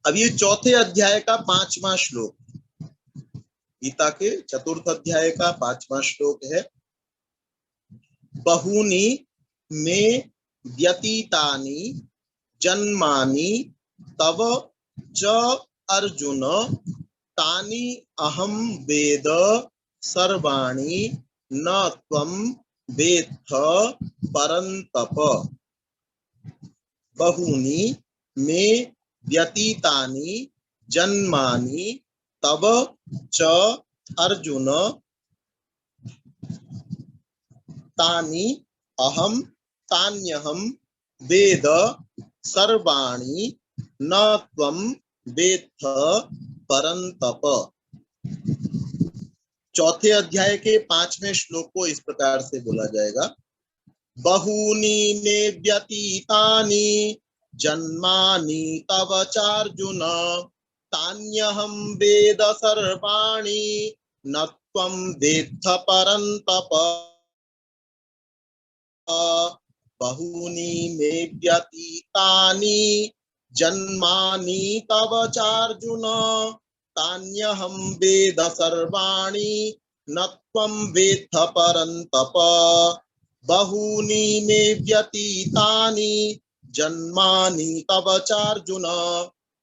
अब ये चौथे अध्याय का 5वां श्लोक, गीता के चतुर्थ अध्याय का 5वां श्लोक है। बहूनि मे व्यतीतानि जन्मानि तव च अर्जुन तानि अहं वेद सर्वाणि न त्वं वेत्थ परन्तप। बहूनि मे व्यतीतानि जन्मानि तव च अर्जुन तानि अहं तान्यहं वेद सर्वाणि न त्वं वेत्थ परन्तप। चौथे अध्याय के 5वें श्लोक को इस प्रकार से बोला जाएगा। बहूनि मे व्यतीतानि जन्मानि तव चार्जुन तान्यहं वेद सर्वाणि न त्वं वेत्थ परन्तप। बहूनि मे व्यतीतानि जन्मानि तव चार्जुन तान्यहं वेद सर्वाणि न त्वं वेत्थ परन्तप। बहूनि मे व्यतीतानि जन्मानि तव चार्जुन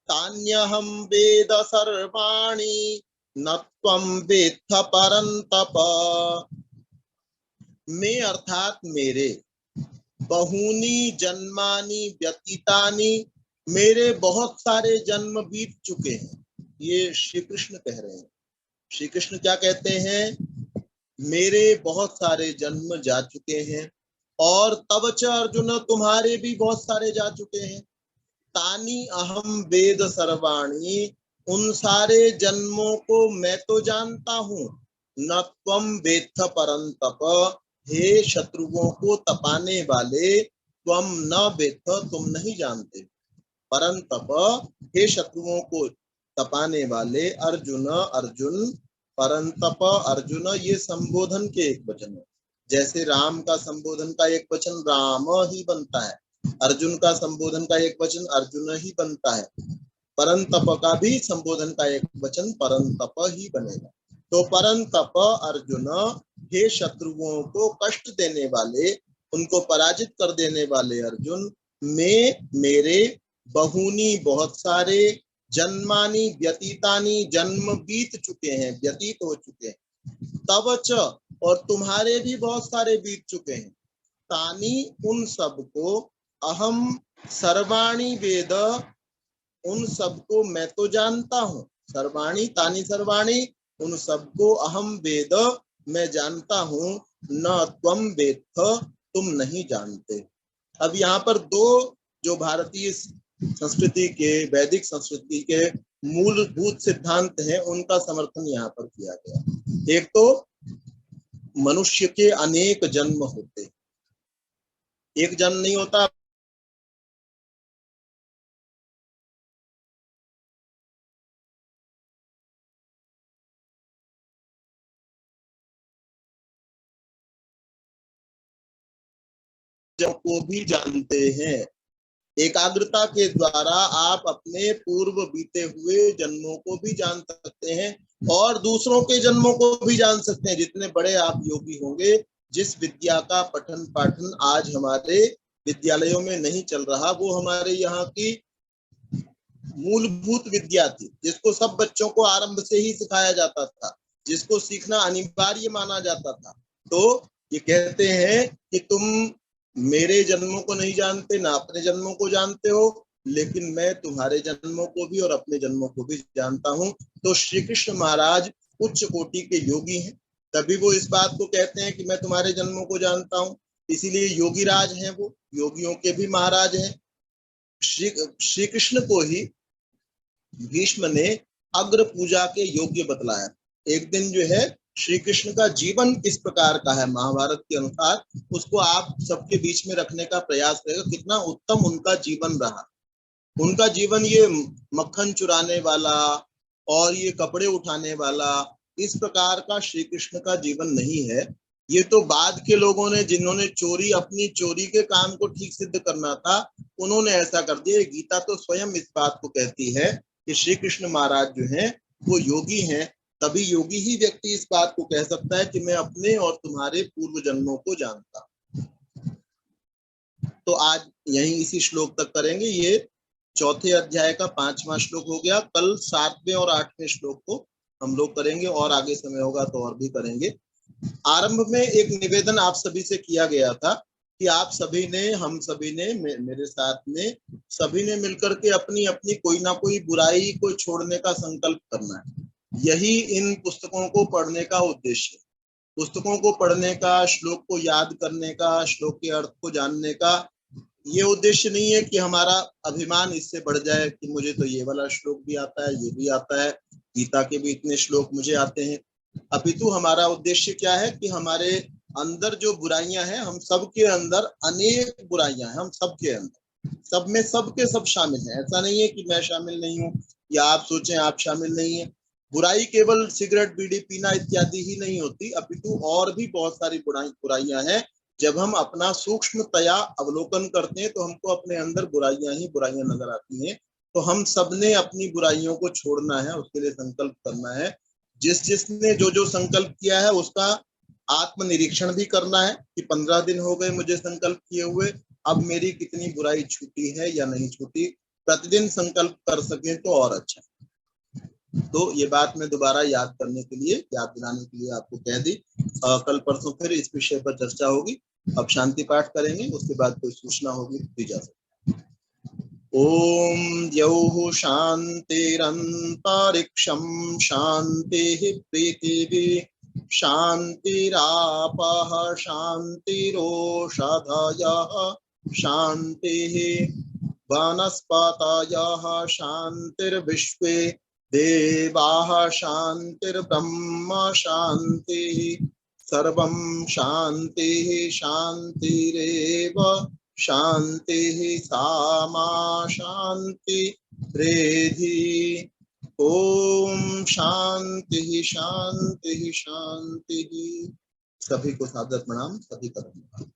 तान्यहं वेद सर्वाणि न त्वं वेत्थ परन्तप। में अर्थात मेरे, बहूनी जन्मानी व्यतीतानी, मेरे बहुत सारे जन्म बीत चुके हैं। ये श्री कृष्ण कह रहे हैं। श्री कृष्ण क्या कहते हैं? मेरे बहुत सारे जन्म जा चुके हैं और तव च अर्जुन, तुम्हारे भी बहुत सारे जा चुके हैं। तानी अहम वेद सर्वाणी, उन सारे जन्मों को मैं तो जानता हूं। न त्वं वेत्थ परन्तप, हे शत्रुओं को तपाने वाले, त्वं न वेत्थ, तुम नहीं जानते, परन्तप, हे शत्रुओं को तपाने वाले अर्जुन, अर्जुन, परन्तप अर्जुन, ये संबोधन के एक वचन है। जैसे राम का संबोधन का एक वचन राम ही बनता है, अर्जुन का संबोधन का एक वचन अर्जुन ही बनता है, परन्तप का भी संबोधन का एक वचन परन्तप ही बनेगा। तो परन्तप अर्जुन, हे शत्रुओं को कष्ट देने वाले, उनको पराजित कर देने वाले अर्जुन, में मेरे बहूनी बहुत सारे, जन्मानी व्यतीतानी जन्म बीत चुके हैं, व्यतीत हो चुके हैं, तव च और तुम्हारे भी बहुत सारे बीत चुके हैं, तानी उन सबको, अहम सर्वाणी वेद उन सबको मैं तो जानता हूँ, सर्वाणी तानी सर्वाणी, उन सबको अहम वेद मैं जानता हूँ, न त्वं वेत्थ, तुम नहीं जानते। अब यहाँ पर दो जो भारतीय संस्कृति के, वैदिक संस्कृति के मूलभूत सिद्धांत हैं, उनका समर्थन यहाँ पर किया गया। एक तो मनुष्य के अनेक जन्म होते, एक जन्म नहीं होता, को भी जानते हैं। एकाग्रता के द्वारा आप अपने पूर्व बीते हुए जन्मों को भी जान सकते हैं और दूसरों के जन्मों को भी जान सकते हैं। जितने बड़े आप योगी होंगे, जिस विद्या का पठन पाठन आज हमारे विद्यालयों में नहीं चल रहा, वो हमारे यहाँ की मूलभूत विद्या थी, जिसको सब बच्चों को आरंभ से ही सिखाया जाता था, जिसको सीखना अनिवार्य माना जाता था। तो ये कहते हैं कि तुम मेरे जन्मों को नहीं जानते, ना अपने जन्मों को जानते हो, लेकिन मैं तुम्हारे जन्मों को भी और अपने जन्मों को भी जानता हूँ। तो श्री कृष्ण महाराज उच्च कोटि के योगी हैं, तभी वो इस बात को कहते हैं कि मैं तुम्हारे जन्मों को जानता हूँ। इसीलिए योगी राज हैं, वो योगियों के भी महाराज हैं। श्री कृष्ण को ही भीष्म ने अग्र पूजा के योग्य बतलाया। एक दिन जो है श्री कृष्ण का जीवन किस प्रकार का है महाभारत के अनुसार, उसको आप सबके बीच में रखने का प्रयास करेगा। कितना उत्तम उनका जीवन रहा। उनका जीवन ये मक्खन चुराने वाला और ये कपड़े उठाने वाला, इस प्रकार का श्री कृष्ण का जीवन नहीं है। ये तो बाद के लोगों ने, जिन्होंने चोरी, अपनी चोरी के काम को ठीक सिद्ध करना था, उन्होंने ऐसा कर दिया। गीता तो स्वयं इस बात को कहती है कि श्री कृष्ण महाराज जो हैं वो योगी हैं, तभी योगी ही व्यक्ति इस बात को कह सकता है कि मैं अपने और तुम्हारे पूर्व जन्मों को जानता। तो आज यहीं इसी श्लोक तक करेंगे। ये चौथे अध्याय का 5वां श्लोक हो गया। कल 7वें और 8वें श्लोक को हम लोग करेंगे, और आगे समय होगा तो और भी करेंगे। आरंभ में एक निवेदन आप सभी से किया गया था कि आप सभी ने, हम सभी ने, मेरे साथ में सभी ने मिलकर के अपनी अपनी कोई ना कोई बुराई को छोड़ने का संकल्प करना है। यही इन पुस्तकों को पढ़ने का उद्देश्य है। पुस्तकों को पढ़ने का, श्लोक को याद करने का, श्लोक के अर्थ को जानने का ये उद्देश्य नहीं है कि हमारा अभिमान इससे बढ़ जाए कि मुझे तो ये वाला श्लोक भी आता है, ये भी आता है, गीता के भी इतने श्लोक मुझे आते हैं। अपितु हमारा उद्देश्य क्या है कि हमारे अंदर जो बुराइयां हैं, हम सबके अंदर अनेक बुराइयां हैं, हम सबके अंदर, सब में सबके सब शामिल हैं। ऐसा नहीं है कि मैं शामिल नहीं हूँ या आप सोचें आप शामिल नहीं है। बुराई केवल सिगरेट बीड़ी पीना इत्यादि ही नहीं होती, अपितु और भी बहुत सारी बुराइयां हैं। जब हम अपना सूक्ष्मतया अवलोकन करते हैं तो हमको अपने अंदर बुराइयां ही बुराइयां नजर आती हैं। तो हम सबने अपनी बुराइयों को छोड़ना है, उसके लिए संकल्प करना है। जिस जिसने जो जो संकल्प किया है उसका आत्मनिरीक्षण भी करना है कि 15 दिन हो गए मुझे संकल्प किए हुए, अब मेरी कितनी बुराई छूटी है या नहीं छूटी। प्रतिदिन संकल्प कर सकें तो और अच्छा। तो ये बात मैं दोबारा याद करने के लिए, याद दिलाने के लिए आपको कह दी। कल परसों फिर इस विषय पर चर्चा होगी। अब शांति पाठ करेंगे, उसके बाद कोई सूचना होगी तो दी जा सकती है। ओम द्यौः शान्तिरन्तरिक्षं शान्तिः पृथिवी शान्तिरापः शान्तिरोषधयः शान्तिः वनस्पतयः शान्तिर्विश्वे देवाः शान्तिर्ब्रह्म शान्तिः सर्वं शान्तिः शान्तिरेव शान्तिः सामा शान्तिरेधि। ओम शान्तिः शान्तिः शान्तिः। सभी को सादर प्रणाम, सभी का धन्यवाद।